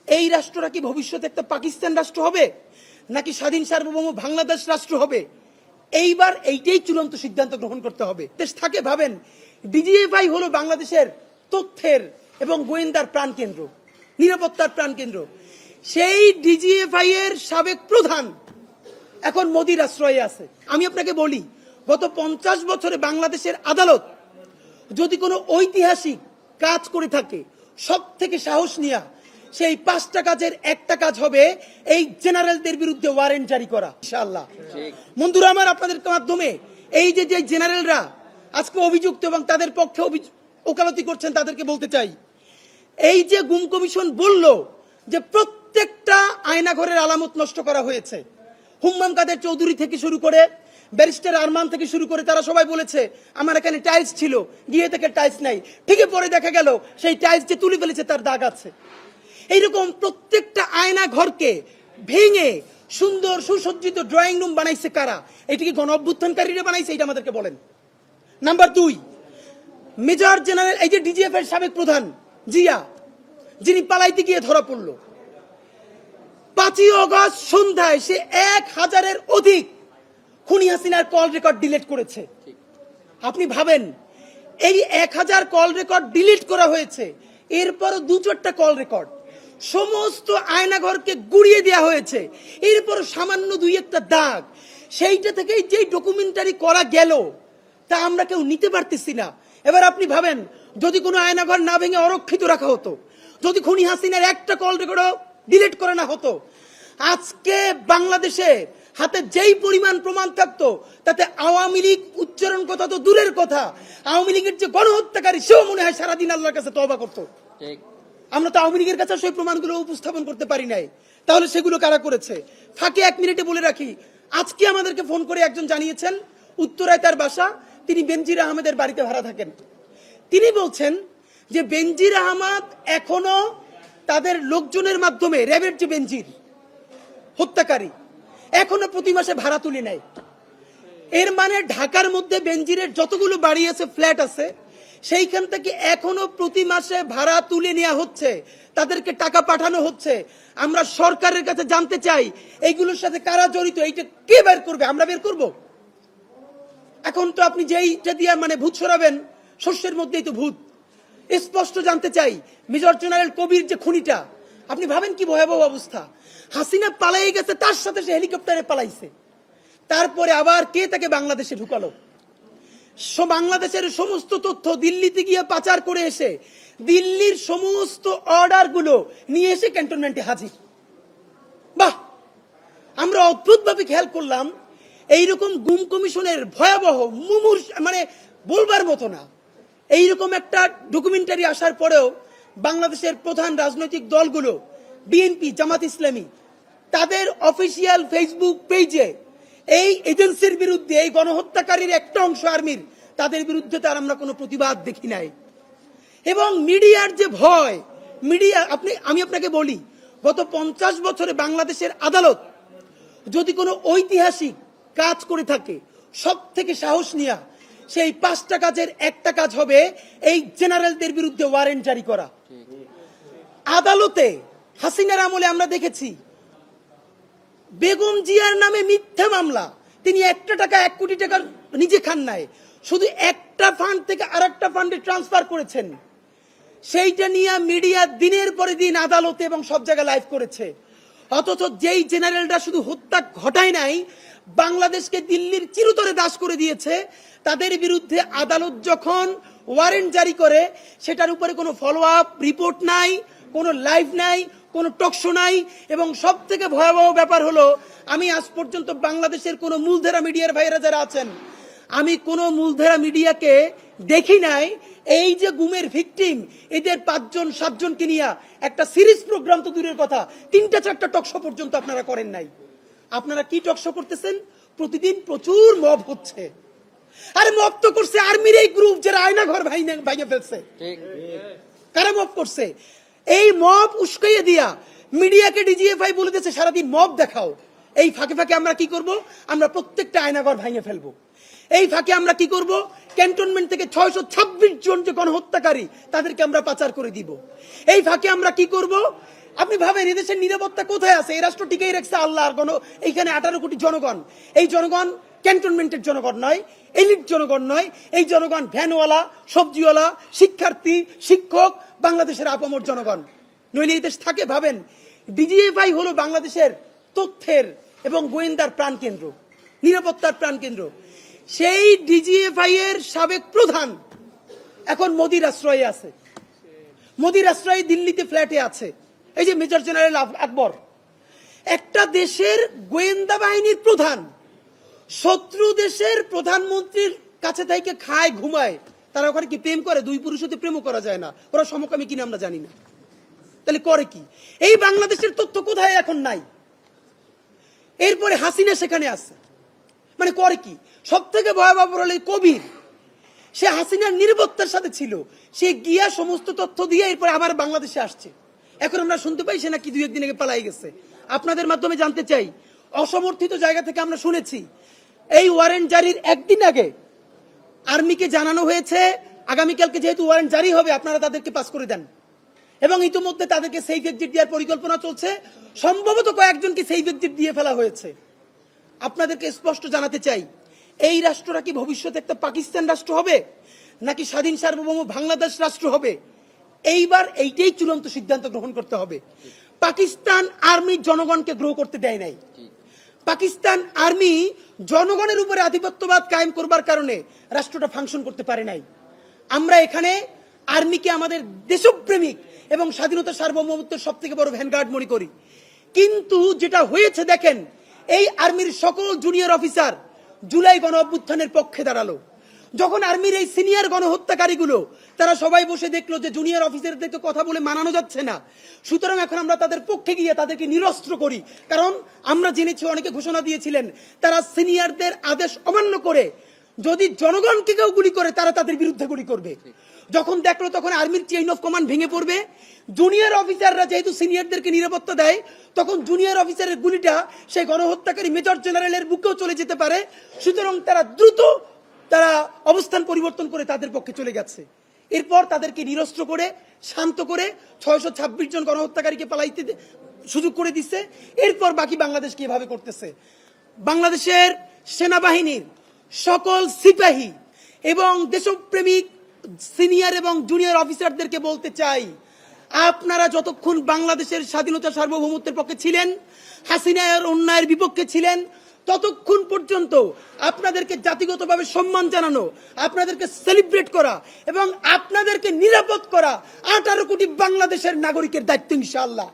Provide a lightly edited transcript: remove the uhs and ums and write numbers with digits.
এই রাষ্ট্রটা কি ভবিষ্যতে একটা পাকিস্তান রাষ্ট্র হবে নাকি স্বাধীন সার্বভৌম বাংলাদেশ রাষ্ট্র হবে? এইবার এইটাই চূড়ান্ত সিদ্ধান্ত গ্রহণ করতে হবে। দেশ থাকে ভাবেন, ডিজিএফআই হলো বাংলাদেশের তথ্যের এবং গোয়েন্দার প্রাণকেন্দ্র, নিরাপত্তার প্রাণকেন্দ্র। সেই ডিজিএফআই এর সাবেক প্রধান এখন মোদির আশ্রয়ে আছে। আমি আপনাকে বলি, গত 50 বছরে বাংলাদেশের আদালত যদি কোনো ঐতিহাসিক কাজ করে থাকে, সব থেকে সাহস নিয়া সেই 5টা কাজের একটা কাজ হবে এই জেনারেলদের বিরুদ্ধে ওয়ারেন্ট জারি করা, ইনশাআল্লাহ। বন্ধুরা আমার, আপনাদের মাধ্যমে এই যে যে জেনারেলরা আজকে অভিযুক্ত এবং তাদের পক্ষে ওকালতি করছেন, তাদেরকে বলতে চাই, এই যে গুম কমিশন বলল যে প্রত্যেকটা আয়নাঘরের আলামত নষ্ট করা হয়েছে, হুম্মাম কাদের চৌধুরী থেকে শুরু করে ব্যারিস্টার আরমান থেকে শুরু করে তারা সবাই বলেছে আমার এখানে টাইলস ছিল, গিয়ে থেকে টাইলস নাই, ঠিকই পরে দেখা গেল সেই টাইলস যে তুলে ফেলেছে তার দাগ আছে। এইরকম প্রত্যেকটা আয়না ঘরকে ভেঙে সুন্দর সুসজ্জিত ড্রয়িং রুম বানাইছে কারা? এটি কি গণ অভ্যুত্থানকারীরা বানাইছে? এটা আমাদেরকে বলেন। নাম্বার 2, মেজর জেনারেল এই যে ডিজিএফ এর সাবেক প্রধান জিয়া, যিনি পালাইতে গিয়ে ধরা পড়ল, 5ই অগস্ট সন্ধ্যায় সে 1000-এর অধিক খুনি হাসিনার কল রেকর্ড ডিলিট করেছে। আপনি ভাবেন, এই 1000 কল রেকর্ড ডিলিট করা হয়েছে, এরপরও 2-4টা কল রেকর্ড সমস্ত আয়নাঘরকে গুড়িয়ে দেওয়া হয়েছে, এরপর সামান্য 2-1টা দাগ, সেইটা থেকেই যে ডকুমেন্টারি করা গেল তা আমরা কেউ নিতে পারতেছি না। এবার আপনি ভাবেন, যদি কোনো আয়নাঘর না ভেঙে অরক্ষিত রাখা হতো, যদি খুনি হাসিনার একটা কল রেকর্ডও ডিলিট করে না হতো, আজকে বাংলাদেশে হাতে যেই পরিমাণ প্রমাণ থাকতো তাতে আওয়ামী লীগ উচ্চারণ কথা তো দূরের কথা, আওয়ামী লীগের যে গণহত্যাকারী সেও মনে হয় সারাদিন আল্লাহর কাছে তওবা করতো। আমরা তো আওয়ামী লীগের কাছে সেই প্রমাণগুলো উপস্থাপন করতে পারি নাই, তাহলে সেগুলো কারা করেছে? ফাঁকে 1 মিনিটে বলে রাখি, আজকে আমাদেরকে ফোন করে একজন জানিয়েছেন উত্তরায় তার বাসা, তিনি বেনজির আহমেদের বাড়িতে ভাড়া থাকেন। তিনি বলছেন যে বেনজির আহমদ এখনো তাদের লোকজনের মাধ্যমে, র্যাবের যে বেনজির হত্যাকারী, এখনো প্রতি মাসে ভাড়া তুলে নেয়। এর মানে ঢাকার মধ্যে বেনজিরের যতগুলো বাড়ি আছে, ফ্ল্যাট আছে, সেইখান থেকে এখনো প্রতি মাসে ভাড়া তুলে নেওয়া হচ্ছে, তাদেরকে টাকা পাঠানো হচ্ছে। আমরা সরকারের কাছে জানতে চাই এইগুলোর সাথে কারা জড়িত, এইটা কে বের করবে? আমরা বের করব? এখন তো আপনি যেইটা দিয়ে মানে ভূত সরাবেন, শস্যের মধ্যেই তো ভূত। স্পষ্ট জানতে চাই, মেজর জেনারেল কবির যে খুনিটা, আপনি ভাবেন কি ভয়াবহ অবস্থা। হাসিনা পালাই গেছে, তার সাথে সে হেলিকপ্টারে পালাইছে, তারপরে আবার কে তাকে বাংলাদেশে ঢুকালো? বাংলাদেশের সমস্ত তথ্য দিল্লিতে গিয়ে পাচার করে এসে দিল্লির সমস্ত অর্ডার গুলো নিয়ে এসে ক্যান্টনমেন্টে হাজির। বাহ, আমরা অদ্ভুতভাবে খেয়াল করলাম এইরকম গুম কমিশনের ভয়াবহ মানে বলবার মতো না এইরকম একটা ডকুমেন্টারি আসার পরেও বাংলাদেশের প্রধান রাজনৈতিক দলগুলো, বিএনপি, জামাত ইসলামী, তাদের অফিসিয়াল ফেসবুক পেজে এই এজেন্সির বিরুদ্ধে, এই গণহত্যাকারীর একটা অংশ আর্মির, তাদের বিরুদ্ধে তার আমরা কোনো প্রতিবাদ দেখি নাই। এবং মিডিয়ার যে ভয়, মিডিয়া, আমি আপনাকে বলি, গত 50 বছরে বাংলাদেশের আদালত যদি কোনো ঐতিহাসিক কাজ করে থাকে, সব থেকে সাহস নিয়া সেই 5টা কাজের একটা কাজ হবে এই জেনারেলদের বিরুদ্ধে ওয়ারেন্ট জারি করা। আদালতে হাসিনার আমলে আমরা দেখেছি বেগম জিয়ার নামে মিথ্যা মামলা, তিনি 1 কোটি টাকা নিজে খান নাই, শুধু একটা ফান্ড থেকে আরেকটা ফান্ডে ট্রান্সফার করেছেন। সেইটা নিয়ে মিডিয়া দিনের পরে দিন আদালতে এবং সব জায়গায় লাইভ করেছে। অথচ যেই জেনারেলরা শুধু হত্যা ঘটায় নাই, বাংলাদেশকে দিল্লির চিরতরে দাস করে দিয়েছে, তাদের বিরুদ্ধে আদালত যখন ওয়ারেন্ট জারি করে, সেটার উপরে কোনো ফলো আপ রিপোর্ট নাই, কোনো লাইভ নাই, কোনো টকশো নাই। এবং সব থেকে ভয়াবহ ব্যাপার হলো, আমি আজ পর্যন্ত বাংলাদেশের কোনো মূলধারা মিডিয়ার ভাইরা যারা আছেন, আমি কোনো মূলধারা মিডিয়াকে দেখি নাই এই যে গুমের ভিকটিম এদের 5-7জনকে নিয়ে একটা সিরিজ প্রোগ্রাম তো দূরের কথা, 3-4টা টকশো পর্যন্ত আপনারা করেন নাই। আপনারা কি টকশো করতেছেন? প্রতিদিন প্রচুর মব হচ্ছে। আরে মব তো করছে আর্মির এই গ্রুপ, যারা আয়নাঘর ভাঙে ফেলছে। কারা মব করছে? এই মব উস্কাইয়ে দিয়া মিডিয়াকে ডিজিএফআই বলে দিয়েছে সারাদিন মব দেখাও। এই ফাঁকে ফাঁকে আমরা কি করব? আমরা প্রত্যেকটা আয়নাঘর ভাঙে ফেলবো। এই ফাঁকে আমরা কি করব? ক্যান্টনমেন্ট থেকে 626 জন যে গণহত্যাকারী, তাদেরকে আমরা পাচার করে দিব। এই ফাঁকে আমরা কি করব? আপনি ভাবেন এদেশের নিরাপত্তা কোথায় আছে? এই রাষ্ট্র টিকেই রাখছে আল্লাহ আর এইখানে 18 কোটি জনগণ। এই জনগণ ক্যান্টনমেন্টের জনগণ নয়, এলিট জনগণ নয়, এই জনগণ ভ্যানওয়ালা, সবজিওয়ালা, শিক্ষার্থী, শিক্ষক, বাংলাদেশের আপামর জনগণ। নইলে এই দেশ থাকে ভাবেন ডিজিএফআই হলো বাংলাদেশের তথ্যের এবং গোয়েন্দার প্রাণকেন্দ্র, নিরাপত্তার প্রাণকেন্দ্র। সেই ডিজিএফআই এর সাবেক প্রধান এখন মোদির আশ্রয়ে আছে, মোদির আশ্রয়ে দিল্লিতে ফ্ল্যাটে আছে। এই যে মেজর জেনারেল আকবর, একটা দেশের গোয়েন্দা বাহিনীর প্রধান শত্রু দেশের প্রধানমন্ত্রীর কাছে থেকে খায় ঘুমায়। তারা ওখানে কি প্রেম করে? দুই পুরুষ হতে প্রেমও করা যায় না, ওরা সমকামী কিনা আমরা জানি না। তাহলে করে কি? এই বাংলাদেশের তথ্য কোথায় এখন নাই? এরপরে হাসিনা সেখানে আছে, মানে করে কি? সব থেকে ভয়াবহ হলে কবির, সে হাসিনার নিরাপত্তার সাথে ছিল, সে গিয়া সমস্ত তথ্য দিয়ে এরপরে আবার বাংলাদেশে আসছে। এখন আমরা শুনতে পাই সে নাকি 2-1 দিন আগে পালাই গেছে। আপনাদের মাধ্যমে জানতে চাই, অসমর্থিত জায়গা থেকে আমরা শুনেছি এই ওয়ারেন্ট জারির একদিন আগে আর্মিকে জানানো হয়েছে আগামীকালকে যেহেতু ওয়ারেন্ট জারি হবে আপনারা তাদেরকে পাস করে দেন, এবং ইতিমধ্যে তাদেরকে সেফ এক্সিট দেওয়ার পরিকল্পনা চলছে। সম্ভবত কয়েকজনকে সেফ এক্সিট দিয়ে ফেলা হয়েছে। আপনাদেরকে স্পষ্ট জানাতে চাই, এই রাষ্ট্রটা কি ভবিষ্যতে একটা পাকিস্তান রাষ্ট্র হবে নাকি স্বাধীন সার্বভৌম বাংলাদেশ রাষ্ট্র হবে? এইবার এইটাই চূড়ান্ত সিদ্ধান্ত গ্রহণ করতে হবে। পাকিস্তান আর্মি জনগণকে গ্রহ করতে দেয় নাই। পাকিস্তান আর্মি জনগণের উপরে আধিপত্যবাদ কায়েম করবার কারণে রাষ্ট্রটা ফাংশন করতে পারে নাই। আমরা এখানে আর্মিকে আমাদের দেশপ্রেমিক এবং স্বাধীনতা সার্বভৌমত্বের সব থেকে বড় ভ্যানগার্ড মনে করি। কিন্তু যেটা হয়েছে দেখেন, এই আর্মির সকল জুনিয়র অফিসার জুলাই গণ অভ্যুত্থানের পক্ষে দাঁড়ালো। যখন আর্মির এই সিনিয়র গণহত্যাকারীগুলো তারা সবাই বসে দেখলো যে জুনিয়র অফিসারদেরকে কথা বলে মানানো যাচ্ছে না, সুতরাং এখন আমরা তাদের পক্ষে গিয়ে তাদেরকে নিরস্ত্র করি। কারণ আমরা জেনেছি অনেকে ঘোষণা দিয়েছিলেন তারা সিনিয়রদের আদেশ অমান্য করে যদি জনগণকে কেউ গুলি করে তারা তাদের বিরুদ্ধে গুলি করবে। যখন দেখলো তখন আর্মির চেইন অফ কমান্ড ভেঙে পড়বে। জুনিয়র অফিসাররা যেহেতু সিনিয়রদেরকে নিরাপত্তা দেয়, তখন জুনিয়র অফিসারের গুলিটা সেই গণহত্যাকারী মেজর জেনারেলের বুকেও চলে যেতে পারে। সুতরাং তারা দ্রুত অবস্থান পরিবর্তন করে তাদের পক্ষে চলে গেছে। এরপর তাদেরকে নিরস্ত্র করে শান্ত করে 626 জন গণহত্যাকারীকে পালাইতে সুযোগ করে দিচ্ছে। এরপর বাকি বাংলাদেশ কিভাবে করতেছে? বাংলাদেশের সেনাবাহিনীর সকল সিপাহী এবং দেশপ্রেমিক সিনিয়র এবং জুনিয়র অফিসারদেরকে বলতে চাই, আপনারা যতক্ষণ বাংলাদেশের স্বাধীনতা সার্বভৌমত্বের পক্ষে ছিলেন, হাসিনার অন্যায়ের বিপক্ষে ছিলেন, ততক্ষণ পর্যন্ত আপনাদেরকে জাতিগতভাবে সম্মান জানানো, আপনাদেরকে সেলিব্রেট করা এবং আপনাদেরকে নিরাপদ করা 18 কোটি বাংলাদেশের নাগরিকের দায়িত্ব ইনশাআল্লাহ।